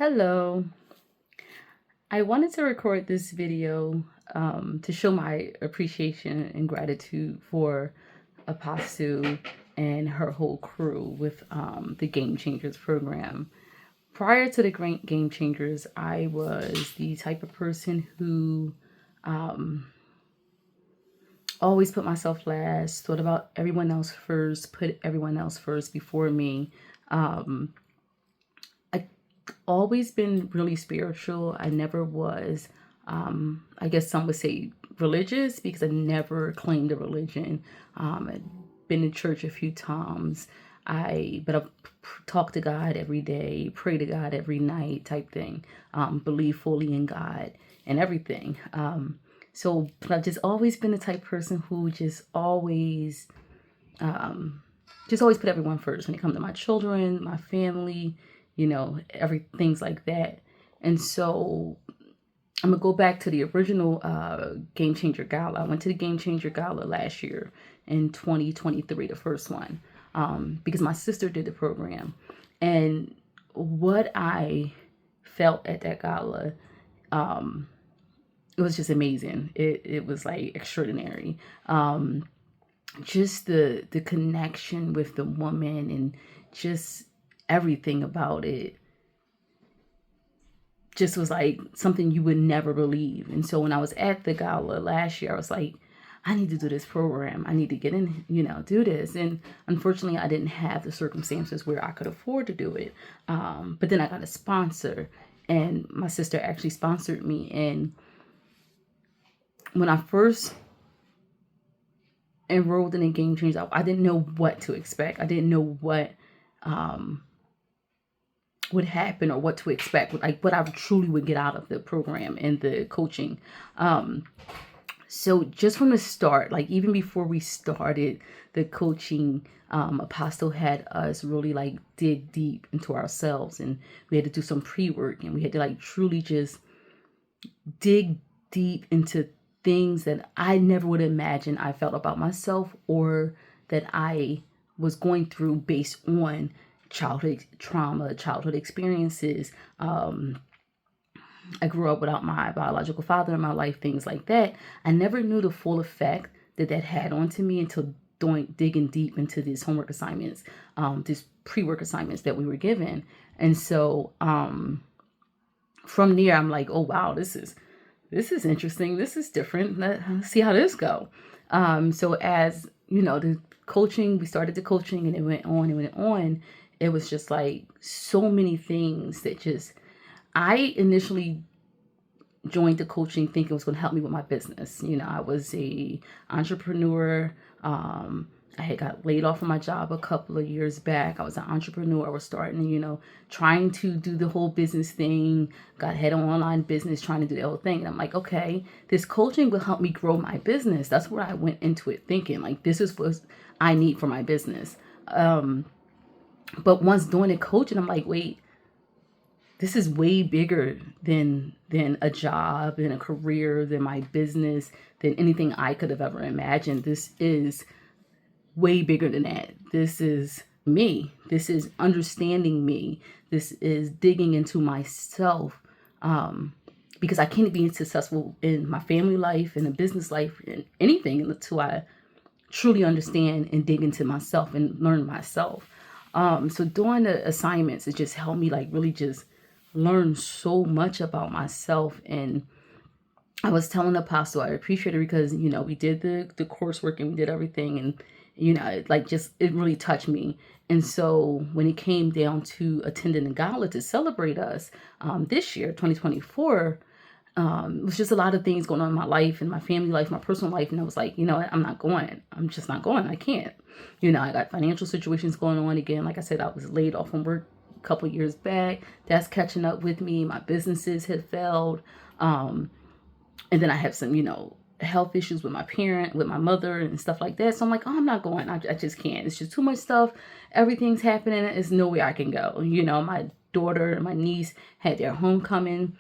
Hello. I wanted to record this video to show my appreciation and gratitude for Apostle and her whole crew with the Game Changers program. Prior to the Great Game Changers, I was the type of person who always put myself last, thought about everyone else first, put everyone else first before me. I always been really spiritual. I never was, I guess some would say religious because I never claimed a religion. I'd been to church a few times. But I've talked to God every day, pray to God every night type thing, believe fully in God and everything. But I've just always been the type of person who just always put everyone first when it comes to my children, my family, things like that. And so I'm gonna go back to the original Game Changer Gala. I went to the Game Changer Gala last year in 2023, the first one, because my sister did the program. And what I felt at that gala, it was just amazing. It was like extraordinary. Just the connection with the woman and just everything about it just was like something you would never believe. And so when I was at the gala last year, I was like, I need to do this program. I need to get in, do this. And unfortunately, I didn't have the circumstances where I could afford to do it. But then I got a sponsor, and my sister actually sponsored me. And when I first enrolled in a Game Changer, I didn't know what to expect. I didn't know what would happen or what to expect, like what I truly would get out of the program and the coaching. So just from the start, like even before we started the coaching, Apostle had us really like dig deep into ourselves, and we had to do some pre-work, and we had to like truly just dig deep into things that I never would imagine I felt about myself or that I was going through based on childhood trauma, childhood experiences. I grew up without my biological father in my life, things like that. I never knew the full effect that had onto me until digging deep into these homework assignments, these pre-work assignments that we were given. And so from there, I'm like, oh, wow, this is interesting. This is different. Let's see how this go. So as, the coaching, we started the coaching and it went on and went on. It was just like so many things that I initially joined the coaching thinking it was going to help me with my business. I was a entrepreneur. I had got laid off from my job a couple of years back. I was an entrepreneur. I was starting, trying to do the whole business thing, had an online business, trying to do the whole thing. And I'm like, okay, this coaching will help me grow my business. That's where I went into it thinking like, this is what I need for my business. But once doing the coaching, I'm like, wait, this is way bigger than a job, than a career, than my business, than anything I could have ever imagined. This is way bigger than that. This is me. This is understanding me. This is digging into myself, because I can't be successful in my family life, in a business life, in anything until I truly understand and dig into myself and learn myself. So doing the assignments, it just helped me like really just learn so much about myself. And I was telling Apostle, I appreciate it because, we did the coursework and we did everything. And, it really touched me. And so when it came down to attending the gala to celebrate us this year, 2024, it was just a lot of things going on in my life and my family life, my personal life. And I was like, I'm not going. I'm just not going. I can't. I got financial situations going on again. Like I said, I was laid off from work a couple of years back. That's catching up with me. My businesses had failed. And then I have some, health issues with with my mother and stuff like that. So I'm like, oh, I'm not going. I just can't. It's just too much stuff. Everything's happening. There's nowhere I can go. My daughter and my niece had their homecoming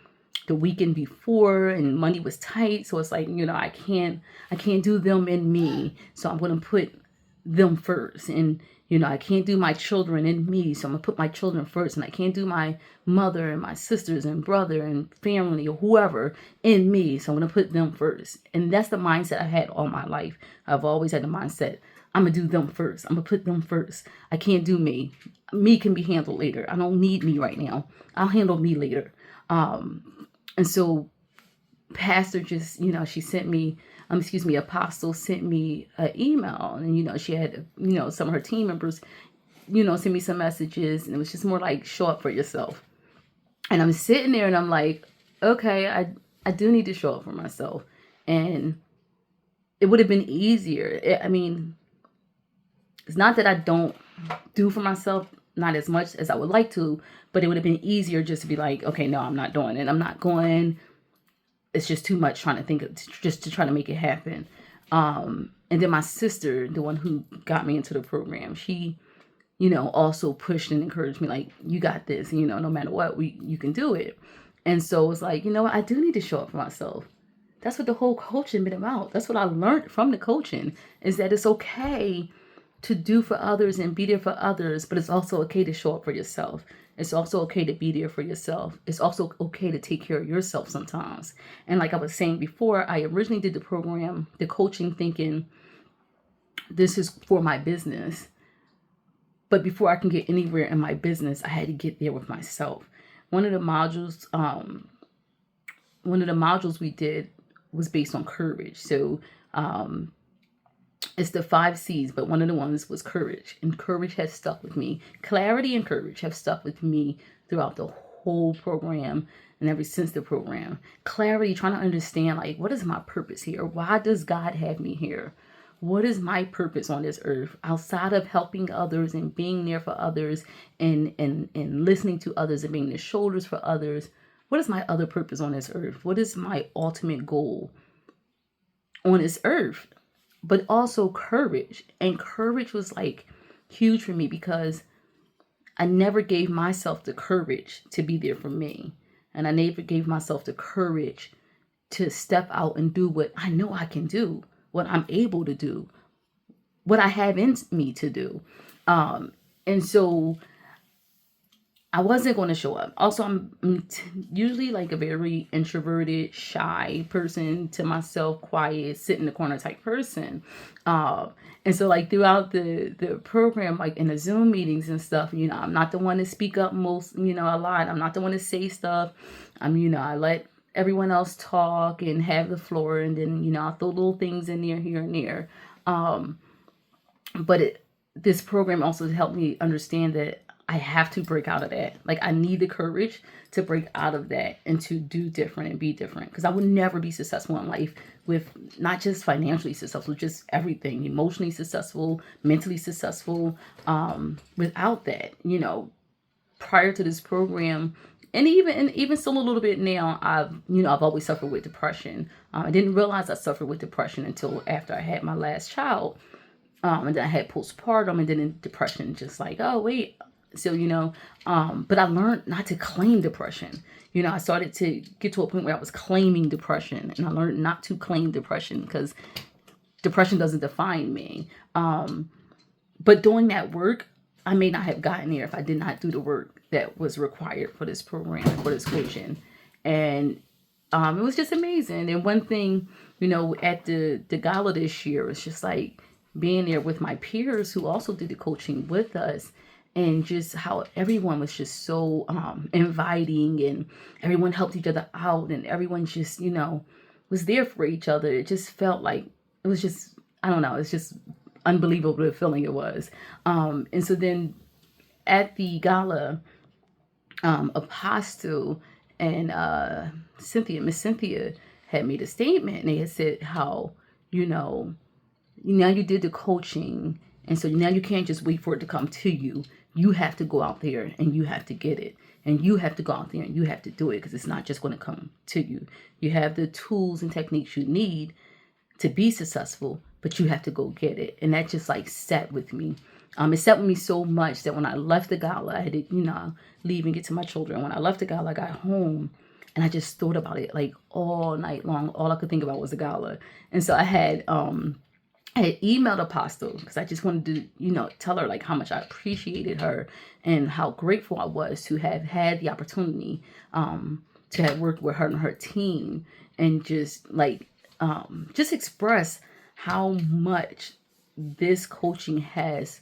the weekend before and money was tight. So it's like, I can't do them and me. So I'm going to put them first. And, I can't do my children and me, so I'm going to put my children first. And I can't do my mother and my sisters and brother and family or whoever in me, so I'm going to put them first. And that's the mindset I had all my life. I've always had the mindset, I'm going to do them first. I'm going to put them first. I can't do me. Me can be handled later. I don't need me right now. I'll handle me later. And so Pastor just, she sent me, Apostle sent me an email, and, she had, some of her team members, send me some messages, and it was just more like, show up for yourself. And I'm sitting there and I'm like, okay, I do need to show up for myself. And it would have been easier. It's not that I don't do for myself, not as much as I would like to, but it would have been easier just to be like, okay, no, I'm not doing it. I'm not going. It's just too much trying to think of, just to try to make it happen. And then my sister, the one who got me into the program, she, also pushed and encouraged me, like, you got this, no matter what, you can do it. And so it's like, I do need to show up for myself. That's what the whole coaching been about. That's what I learned from the coaching, is that it's okay to do for others and be there for others, but it's also okay to show up for yourself. It's also okay to be there for yourself. It's also okay to take care of yourself sometimes. And like I was saying before, I originally did the program, the coaching, thinking this is for my business. But before I can get anywhere in my business, I had to get there with myself. One of the modules we did was based on courage. So it's the 5 C's, but one of the ones was courage. And courage has stuck with me. Clarity and courage have stuck with me throughout the whole program and ever since the program. Clarity, trying to understand, like, what is my purpose here? Why does God have me here? What is my purpose on this earth outside of helping others and being there for others and listening to others and being the shoulders for others? What is my other purpose on this earth? What is my ultimate goal on this earth? But also courage. And courage was like huge for me because I never gave myself the courage to be there for me. And I never gave myself the courage to step out and do what I know I can do, what I'm able to do, what I have in me to do. And so I wasn't going to show up. Also, I'm usually like a very introverted, shy person, to myself, quiet, sit in the corner type person. And so like throughout the program, like in the Zoom meetings and stuff, I'm not the one to speak up most, a lot. I'm not the one to say stuff. I let everyone else talk and have the floor. And then, I'll throw little things in there, here and there. But this program also helped me understand that I have to break out of that. Like, I need the courage to break out of that and to do different and be different. Because I would never be successful in life with not just financially successful, just everything, emotionally successful, mentally successful, without that. Prior to this program, and even still a little bit now, I've always suffered with depression. I didn't realize I suffered with depression until after I had my last child. And then I had postpartum, and then in depression, just like, oh, wait. So, but I learned not to claim depression. I started to get to a point where I was claiming depression, and I learned not to claim depression because depression doesn't define me. But doing that work, I may not have gotten there if I did not do the work that was required for this program, for this coaching. And it was just amazing. And one thing, at the Gala this year, was just like being there with my peers who also did the coaching with us. And just how everyone was just so inviting, and everyone helped each other out, and everyone just, was there for each other. It just felt like, it was just, I don't know, it's just unbelievable the feeling it was. And so then at the Gala, Apostle and Miss Cynthia had made a statement, and they had said how, now you did the coaching, and so now you can't just wait for it to come to you. You have to go out there and you have to get it. And you have to go out there and you have to do it, because it's not just going to come to you. You have the tools and techniques you need to be successful, but you have to go get it. And that just like sat with me. It sat with me so much that when I left the Gala, I had to, leave and get to my children. When I left the Gala, I got home and I just thought about it like all night long. All I could think about was the Gala. And so I had I had emailed Apostle because I just wanted to, tell her like how much I appreciated her and how grateful I was to have had the opportunity to have worked with her and her team, and just express how much this coaching has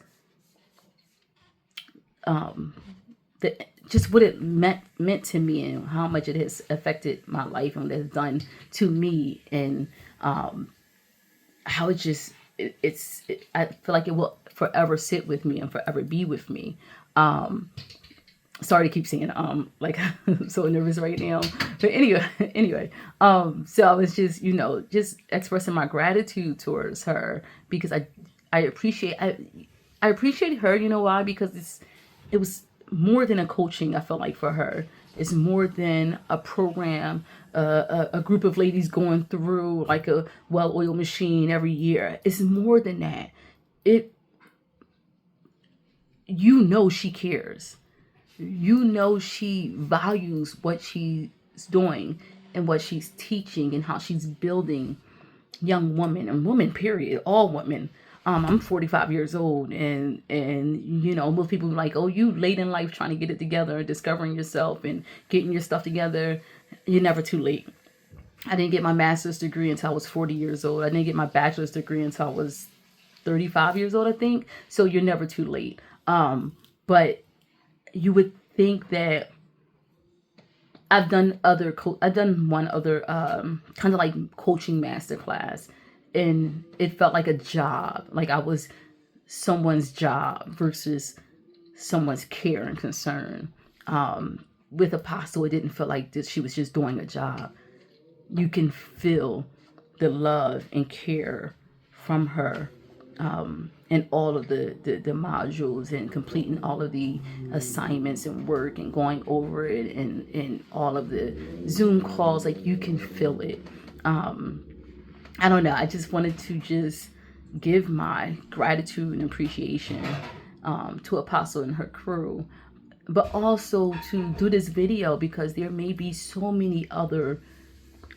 the just what it meant to me, and how much it has affected my life and what it has done to me, and how it just I feel like it will forever sit with me and forever be with me. Sorry to keep saying like I'm so nervous right now, but so I was just just expressing my gratitude towards her, because I appreciate I appreciate her. You know why? Because it was more than a coaching. I felt like for her, it's more than a program, a group of ladies going through like a well-oiled machine every year. It's more than that. It she cares. She values what she's doing and what she's teaching and how she's building young women and women, period, all women. I'm 45 years old, and most people are like, oh, you late in life trying to get it together, discovering yourself and getting your stuff together. You're never too late. I didn't get my master's degree until I was 40 years old. I didn't get my bachelor's degree until I was 35 years old, I think. So you're never too late. But you would think that I've done one other kind of like coaching masterclass, and it felt like a job, like I was someone's job versus someone's care and concern. With Apostle, it didn't feel like this. She was just doing a job. You can feel the love and care from her, and all of the modules, and completing all of the assignments and work and going over it, and all of the Zoom calls. Like, you can feel it. I don't know. I just wanted to just give my gratitude and appreciation to Apostle and her crew, but also to do this video because there may be so many other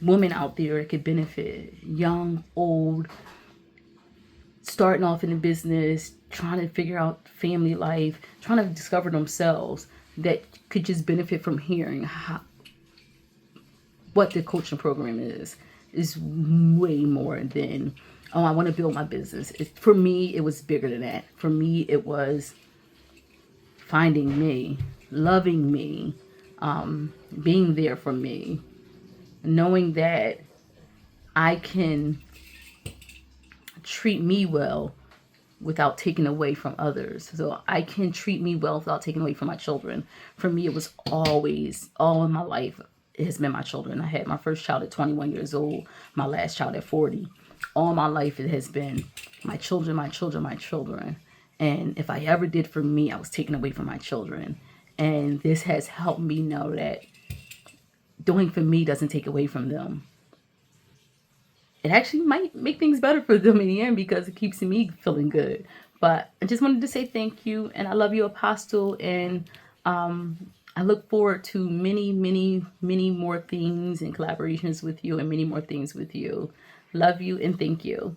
women out there that could benefit, young, old, starting off in the business, trying to figure out family life, trying to discover themselves, that could just benefit from hearing what the coaching program is way more than, oh, I want to build my business. For me, it was bigger than that. For me, it was finding me, loving me, being there for me, knowing that I can treat me well without taking away from others. So I can treat me well without taking away from my children. For me, it was always, all in my life, it has been my children. I had my first child at 21 years old, my last child at 40. All my life, it has been my children, my children, my children. And if I ever did for me, I was taken away from my children. And this has helped me know that doing for me doesn't take away from them. It actually might make things better for them in the end, because it keeps me feeling good. But I just wanted to say thank you, and I love you, Apostle, and I look forward to many, many, many more things and collaborations with you, and many more things with you. Love you and thank you.